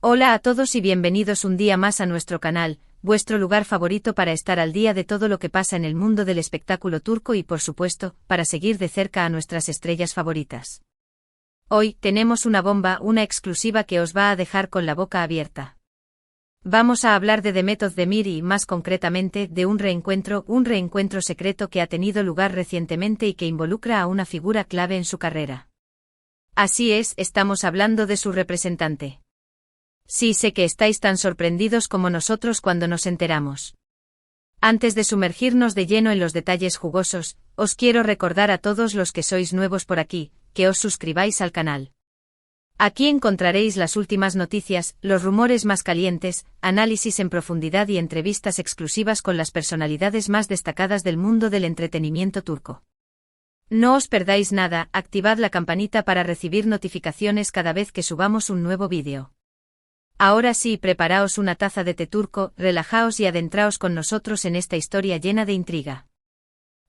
Hola a todos y bienvenidos un día más a nuestro canal, vuestro lugar favorito para estar al día de todo lo que pasa en el mundo del espectáculo turco y por supuesto, para seguir de cerca a nuestras estrellas favoritas. Hoy, tenemos una bomba, una exclusiva que os va a dejar con la boca abierta. Vamos a hablar de Demet Özdemir y, más concretamente, de un reencuentro secreto que ha tenido lugar recientemente y que involucra a una figura clave en su carrera. Así es, estamos hablando de su representante. Sí, sé que estáis tan sorprendidos como nosotros cuando nos enteramos. Antes de sumergirnos de lleno en los detalles jugosos, os quiero recordar a todos los que sois nuevos por aquí, que os suscribáis al canal. Aquí encontraréis las últimas noticias, los rumores más calientes, análisis en profundidad y entrevistas exclusivas con las personalidades más destacadas del mundo del entretenimiento turco. No os perdáis nada, activad la campanita para recibir notificaciones cada vez que subamos un nuevo vídeo. Ahora sí, preparaos una taza de té turco, relajaos y adentraos con nosotros en esta historia llena de intriga.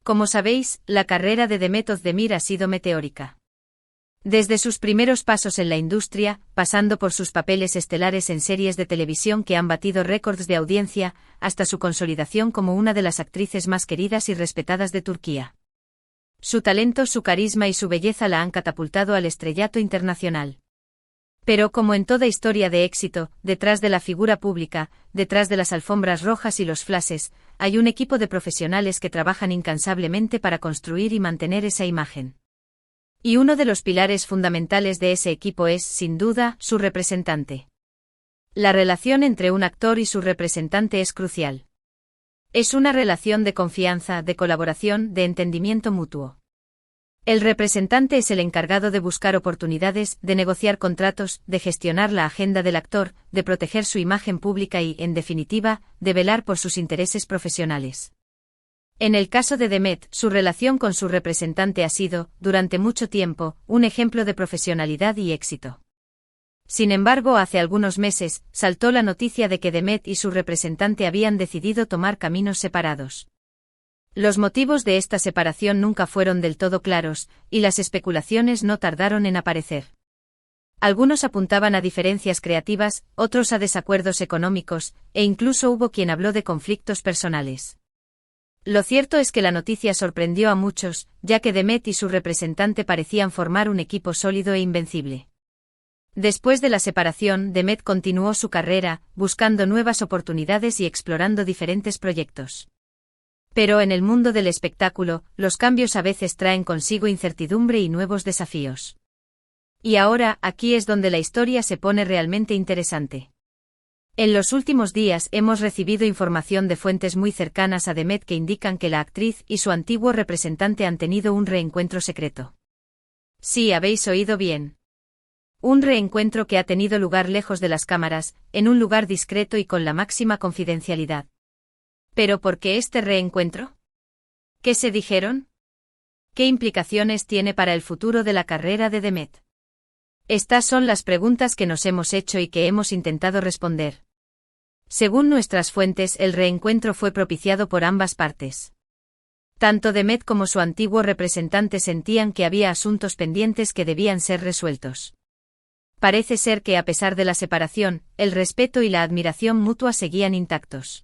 Como sabéis, la carrera de Demet Özdemir ha sido meteórica. Desde sus primeros pasos en la industria, pasando por sus papeles estelares en series de televisión que han batido récords de audiencia, hasta su consolidación como una de las actrices más queridas y respetadas de Turquía. Su talento, su carisma y su belleza la han catapultado al estrellato internacional. Pero como en toda historia de éxito, detrás de la figura pública, detrás de las alfombras rojas y los flashes, hay un equipo de profesionales que trabajan incansablemente para construir y mantener esa imagen. Y uno de los pilares fundamentales de ese equipo es, sin duda, su representante. La relación entre un actor y su representante es crucial. Es una relación de confianza, de colaboración, de entendimiento mutuo. El representante es el encargado de buscar oportunidades, de negociar contratos, de gestionar la agenda del actor, de proteger su imagen pública y, en definitiva, de velar por sus intereses profesionales. En el caso de Demet, su relación con su representante ha sido, durante mucho tiempo, un ejemplo de profesionalidad y éxito. Sin embargo, hace algunos meses, saltó la noticia de que Demet y su representante habían decidido tomar caminos separados. Los motivos de esta separación nunca fueron del todo claros, y las especulaciones no tardaron en aparecer. Algunos apuntaban a diferencias creativas, otros a desacuerdos económicos, e incluso hubo quien habló de conflictos personales. Lo cierto es que la noticia sorprendió a muchos, ya que Demet y su representante parecían formar un equipo sólido e invencible. Después de la separación, Demet continuó su carrera, buscando nuevas oportunidades y explorando diferentes proyectos. Pero en el mundo del espectáculo, los cambios a veces traen consigo incertidumbre y nuevos desafíos. Y ahora, aquí es donde la historia se pone realmente interesante. En los últimos días hemos recibido información de fuentes muy cercanas a Demet que indican que la actriz y su antiguo representante han tenido un reencuentro secreto. Sí, habéis oído bien. Un reencuentro que ha tenido lugar lejos de las cámaras, en un lugar discreto y con la máxima confidencialidad. ¿Pero por qué este reencuentro? ¿Qué se dijeron? ¿Qué implicaciones tiene para el futuro de la carrera de Demet? Estas son las preguntas que nos hemos hecho y que hemos intentado responder. Según nuestras fuentes, el reencuentro fue propiciado por ambas partes. Tanto Demet como su antiguo representante sentían que había asuntos pendientes que debían ser resueltos. Parece ser que a pesar de la separación, el respeto y la admiración mutua seguían intactos.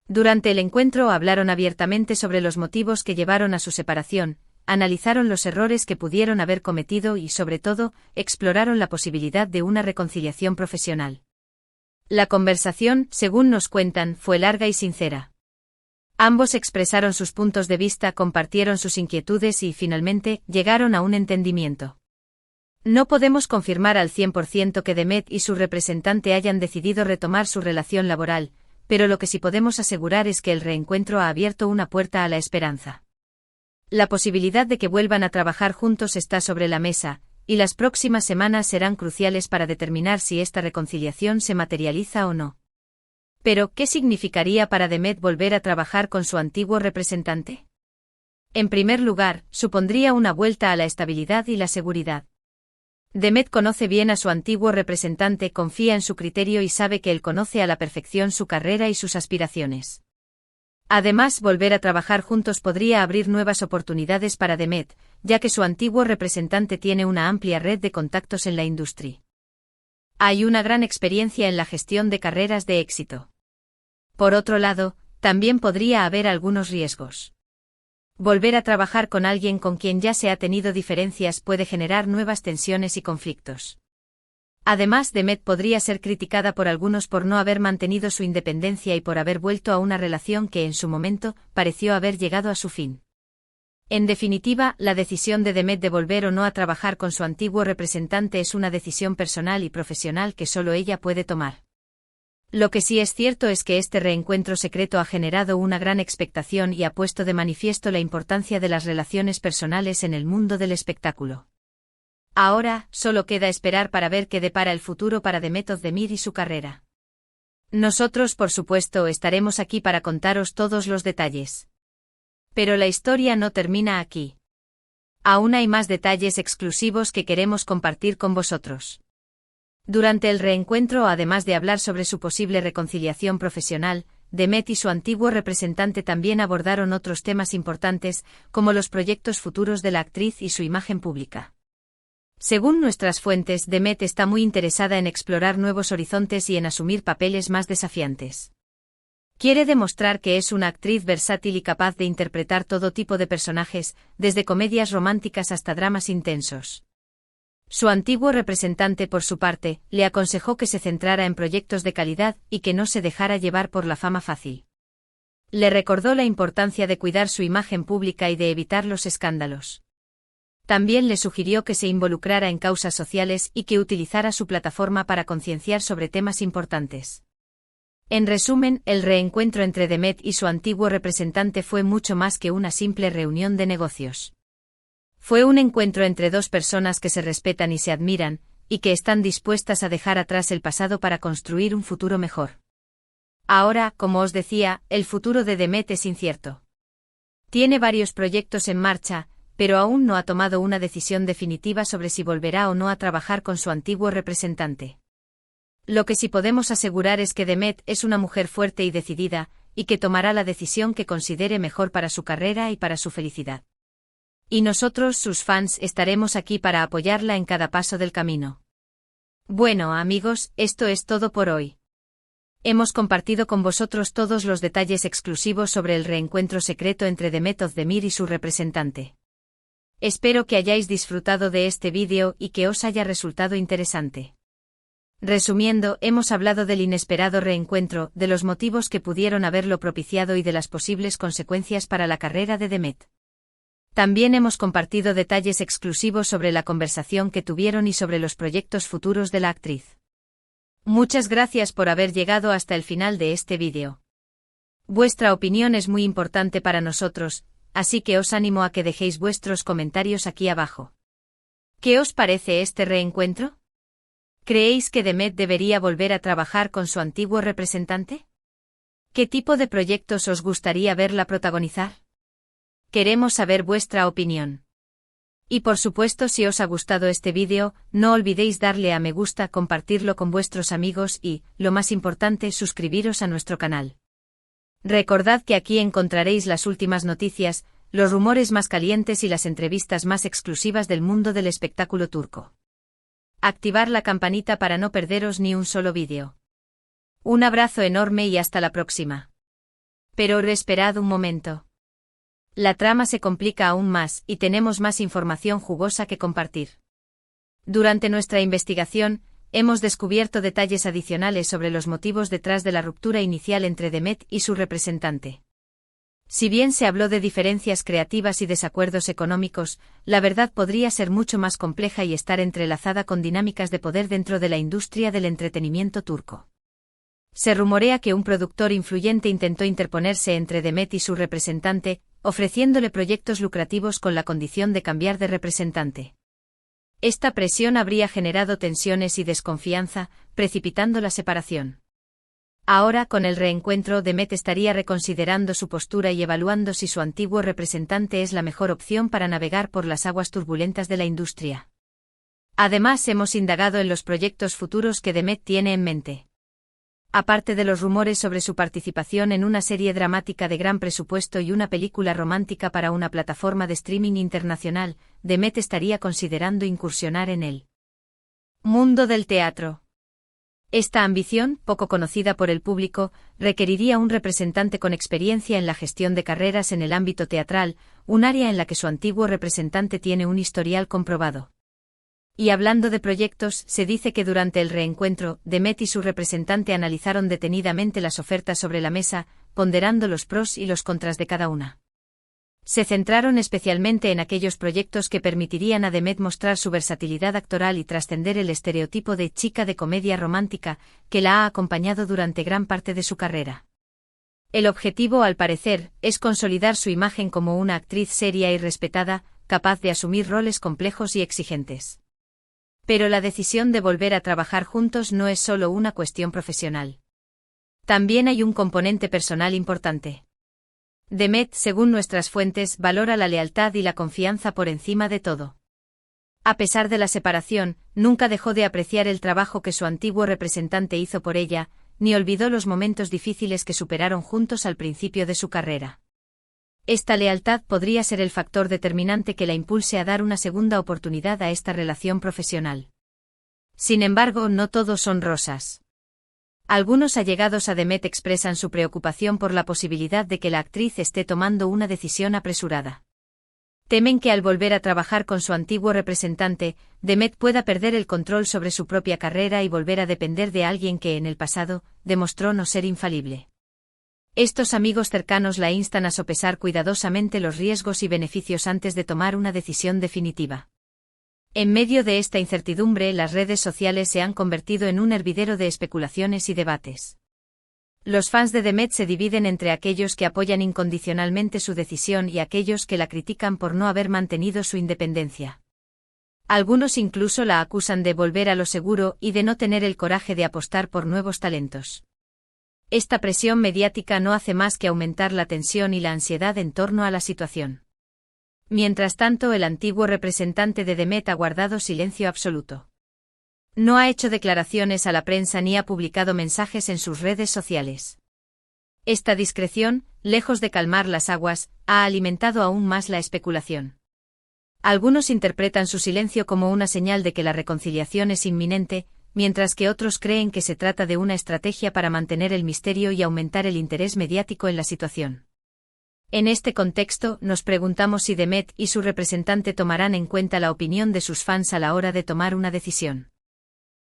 Durante el encuentro hablaron abiertamente sobre los motivos que llevaron a su separación, analizaron los errores que pudieron haber cometido y, sobre todo, exploraron la posibilidad de una reconciliación profesional. La conversación, según nos cuentan, fue larga y sincera. Ambos expresaron sus puntos de vista, compartieron sus inquietudes y, finalmente, llegaron a un entendimiento. No podemos confirmar al 100% que Demet y su representante hayan decidido retomar su relación laboral, pero lo que sí podemos asegurar es que el reencuentro ha abierto una puerta a la esperanza. La posibilidad de que vuelvan a trabajar juntos está sobre la mesa, y las próximas semanas serán cruciales para determinar si esta reconciliación se materializa o no. Pero, ¿qué significaría para Demet volver a trabajar con su antiguo representante? En primer lugar, supondría una vuelta a la estabilidad y la seguridad. Demet conoce bien a su antiguo representante, confía en su criterio y sabe que él conoce a la perfección su carrera y sus aspiraciones. Además, volver a trabajar juntos podría abrir nuevas oportunidades para Demet, ya que su antiguo representante tiene una amplia red de contactos en la industria. Hay una gran experiencia en la gestión de carreras de éxito. Por otro lado, también podría haber algunos riesgos. Volver a trabajar con alguien con quien ya se ha tenido diferencias puede generar nuevas tensiones y conflictos. Además, Demet podría ser criticada por algunos por no haber mantenido su independencia y por haber vuelto a una relación que en su momento pareció haber llegado a su fin. En definitiva, la decisión de Demet de volver o no a trabajar con su antiguo representante es una decisión personal y profesional que solo ella puede tomar. Lo que sí es cierto es que este reencuentro secreto ha generado una gran expectación y ha puesto de manifiesto la importancia de las relaciones personales en el mundo del espectáculo. Ahora, solo queda esperar para ver qué depara el futuro para Demet Özdemir y su carrera. Nosotros, por supuesto, estaremos aquí para contaros todos los detalles. Pero la historia no termina aquí. Aún hay más detalles exclusivos que queremos compartir con vosotros. Durante el reencuentro, además de hablar sobre su posible reconciliación profesional, Demet y su antiguo representante también abordaron otros temas importantes, como los proyectos futuros de la actriz y su imagen pública. Según nuestras fuentes, Demet está muy interesada en explorar nuevos horizontes y en asumir papeles más desafiantes. Quiere demostrar que es una actriz versátil y capaz de interpretar todo tipo de personajes, desde comedias románticas hasta dramas intensos. Su antiguo representante, por su parte, le aconsejó que se centrara en proyectos de calidad y que no se dejara llevar por la fama fácil. Le recordó la importancia de cuidar su imagen pública y de evitar los escándalos. También le sugirió que se involucrara en causas sociales y que utilizara su plataforma para concienciar sobre temas importantes. En resumen, el reencuentro entre Demet y su antiguo representante fue mucho más que una simple reunión de negocios. Fue un encuentro entre dos personas que se respetan y se admiran, y que están dispuestas a dejar atrás el pasado para construir un futuro mejor. Ahora, como os decía, el futuro de Demet es incierto. Tiene varios proyectos en marcha, pero aún no ha tomado una decisión definitiva sobre si volverá o no a trabajar con su antiguo representante. Lo que sí podemos asegurar es que Demet es una mujer fuerte y decidida, y que tomará la decisión que considere mejor para su carrera y para su felicidad. Y nosotros, sus fans, estaremos aquí para apoyarla en cada paso del camino. Bueno, amigos, esto es todo por hoy. Hemos compartido con vosotros todos los detalles exclusivos sobre el reencuentro secreto entre Demet Özdemir y su representante. Espero que hayáis disfrutado de este vídeo y que os haya resultado interesante. Resumiendo, hemos hablado del inesperado reencuentro, de los motivos que pudieron haberlo propiciado y de las posibles consecuencias para la carrera de Demet. También hemos compartido detalles exclusivos sobre la conversación que tuvieron y sobre los proyectos futuros de la actriz. Muchas gracias por haber llegado hasta el final de este vídeo. Vuestra opinión es muy importante para nosotros, así que os animo a que dejéis vuestros comentarios aquí abajo. ¿Qué os parece este reencuentro? ¿Creéis que Demet debería volver a trabajar con su antiguo representante? ¿Qué tipo de proyectos os gustaría verla protagonizar? Queremos saber vuestra opinión. Y por supuesto, si os ha gustado este vídeo, no olvidéis darle a me gusta, compartirlo con vuestros amigos y, lo más importante, suscribiros a nuestro canal. Recordad que aquí encontraréis las últimas noticias, los rumores más calientes y las entrevistas más exclusivas del mundo del espectáculo turco. Activar la campanita para no perderos ni un solo vídeo. Un abrazo enorme y hasta la próxima. Pero esperad un momento. La trama se complica aún más y tenemos más información jugosa que compartir. Durante nuestra investigación, hemos descubierto detalles adicionales sobre los motivos detrás de la ruptura inicial entre Demet y su representante. Si bien se habló de diferencias creativas y desacuerdos económicos, la verdad podría ser mucho más compleja y estar entrelazada con dinámicas de poder dentro de la industria del entretenimiento turco. Se rumorea que un productor influyente intentó interponerse entre Demet y su representante, ofreciéndole proyectos lucrativos con la condición de cambiar de representante. Esta presión habría generado tensiones y desconfianza, precipitando la separación. Ahora, con el reencuentro, Demet estaría reconsiderando su postura y evaluando si su antiguo representante es la mejor opción para navegar por las aguas turbulentas de la industria. Además, hemos indagado en los proyectos futuros que Demet tiene en mente. Aparte de los rumores sobre su participación en una serie dramática de gran presupuesto y una película romántica para una plataforma de streaming internacional, Demet estaría considerando incursionar en el mundo del teatro. Esta ambición, poco conocida por el público, requeriría un representante con experiencia en la gestión de carreras en el ámbito teatral, un área en la que su antiguo representante tiene un historial comprobado. Y hablando de proyectos, se dice que durante el reencuentro, Demet y su representante analizaron detenidamente las ofertas sobre la mesa, ponderando los pros y los contras de cada una. Se centraron especialmente en aquellos proyectos que permitirían a Demet mostrar su versatilidad actoral y trascender el estereotipo de chica de comedia romántica que la ha acompañado durante gran parte de su carrera. El objetivo, al parecer, es consolidar su imagen como una actriz seria y respetada, capaz de asumir roles complejos y exigentes. Pero la decisión de volver a trabajar juntos no es solo una cuestión profesional. También hay un componente personal importante. Demet, según nuestras fuentes, valora la lealtad y la confianza por encima de todo. A pesar de la separación, nunca dejó de apreciar el trabajo que su antiguo representante hizo por ella, ni olvidó los momentos difíciles que superaron juntos al principio de su carrera. Esta lealtad podría ser el factor determinante que la impulse a dar una segunda oportunidad a esta relación profesional. Sin embargo, no todos son rosas. Algunos allegados a Demet expresan su preocupación por la posibilidad de que la actriz esté tomando una decisión apresurada. Temen que al volver a trabajar con su antiguo representante, Demet pueda perder el control sobre su propia carrera y volver a depender de alguien que en el pasado demostró no ser infalible. Estos amigos cercanos la instan a sopesar cuidadosamente los riesgos y beneficios antes de tomar una decisión definitiva. En medio de esta incertidumbre, las redes sociales se han convertido en un hervidero de especulaciones y debates. Los fans de Demet se dividen entre aquellos que apoyan incondicionalmente su decisión y aquellos que la critican por no haber mantenido su independencia. Algunos incluso la acusan de volver a lo seguro y de no tener el coraje de apostar por nuevos talentos. Esta presión mediática no hace más que aumentar la tensión y la ansiedad en torno a la situación. Mientras tanto, el antiguo representante de Demet ha guardado silencio absoluto. No ha hecho declaraciones a la prensa ni ha publicado mensajes en sus redes sociales. Esta discreción, lejos de calmar las aguas, ha alimentado aún más la especulación. Algunos interpretan su silencio como una señal de que la reconciliación es inminente, mientras que otros creen que se trata de una estrategia para mantener el misterio y aumentar el interés mediático en la situación. En este contexto, nos preguntamos si Demet y su representante tomarán en cuenta la opinión de sus fans a la hora de tomar una decisión.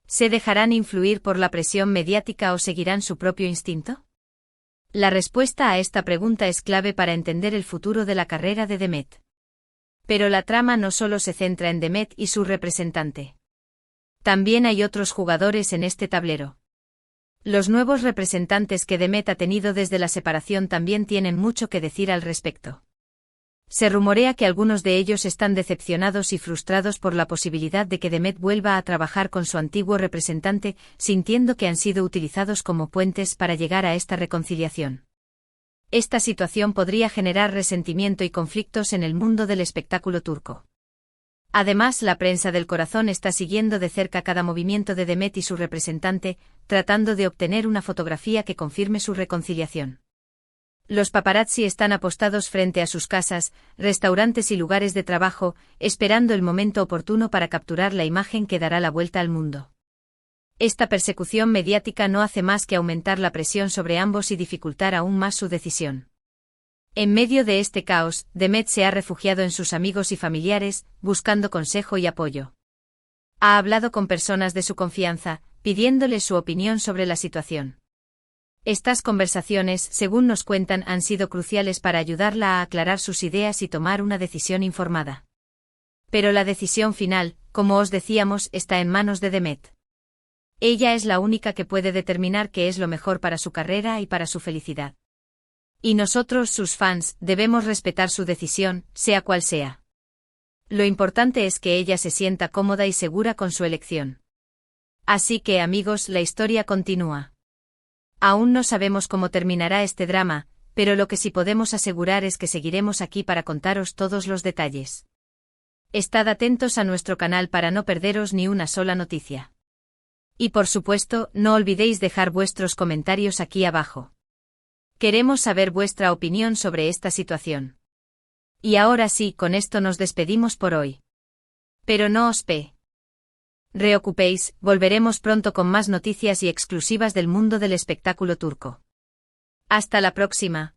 ¿Se dejarán influir por la presión mediática o seguirán su propio instinto? La respuesta a esta pregunta es clave para entender el futuro de la carrera de Demet. Pero la trama no solo se centra en Demet y su representante. También hay otros jugadores en este tablero. Los nuevos representantes que Demet ha tenido desde la separación también tienen mucho que decir al respecto. Se rumorea que algunos de ellos están decepcionados y frustrados por la posibilidad de que Demet vuelva a trabajar con su antiguo representante, sintiendo que han sido utilizados como puentes para llegar a esta reconciliación. Esta situación podría generar resentimiento y conflictos en el mundo del espectáculo turco. Además, la prensa del corazón está siguiendo de cerca cada movimiento de Demet y su representante, tratando de obtener una fotografía que confirme su reconciliación. Los paparazzi están apostados frente a sus casas, restaurantes y lugares de trabajo, esperando el momento oportuno para capturar la imagen que dará la vuelta al mundo. Esta persecución mediática no hace más que aumentar la presión sobre ambos y dificultar aún más su decisión. En medio de este caos, Demet se ha refugiado en sus amigos y familiares, buscando consejo y apoyo. Ha hablado con personas de su confianza, pidiéndoles su opinión sobre la situación. Estas conversaciones, según nos cuentan, han sido cruciales para ayudarla a aclarar sus ideas y tomar una decisión informada. Pero la decisión final, como os decíamos, está en manos de Demet. Ella es la única que puede determinar qué es lo mejor para su carrera y para su felicidad. Y nosotros, sus fans, debemos respetar su decisión, sea cual sea. Lo importante es que ella se sienta cómoda y segura con su elección. Así que, amigos, la historia continúa. Aún no sabemos cómo terminará este drama, pero lo que sí podemos asegurar es que seguiremos aquí para contaros todos los detalles. Estad atentos a nuestro canal para no perderos ni una sola noticia. Y por supuesto, no olvidéis dejar vuestros comentarios aquí abajo. Queremos saber vuestra opinión sobre esta situación. Y ahora sí, con esto nos despedimos por hoy. Pero no os Reocupéis, volveremos pronto con más noticias y exclusivas del mundo del espectáculo turco. Hasta la próxima.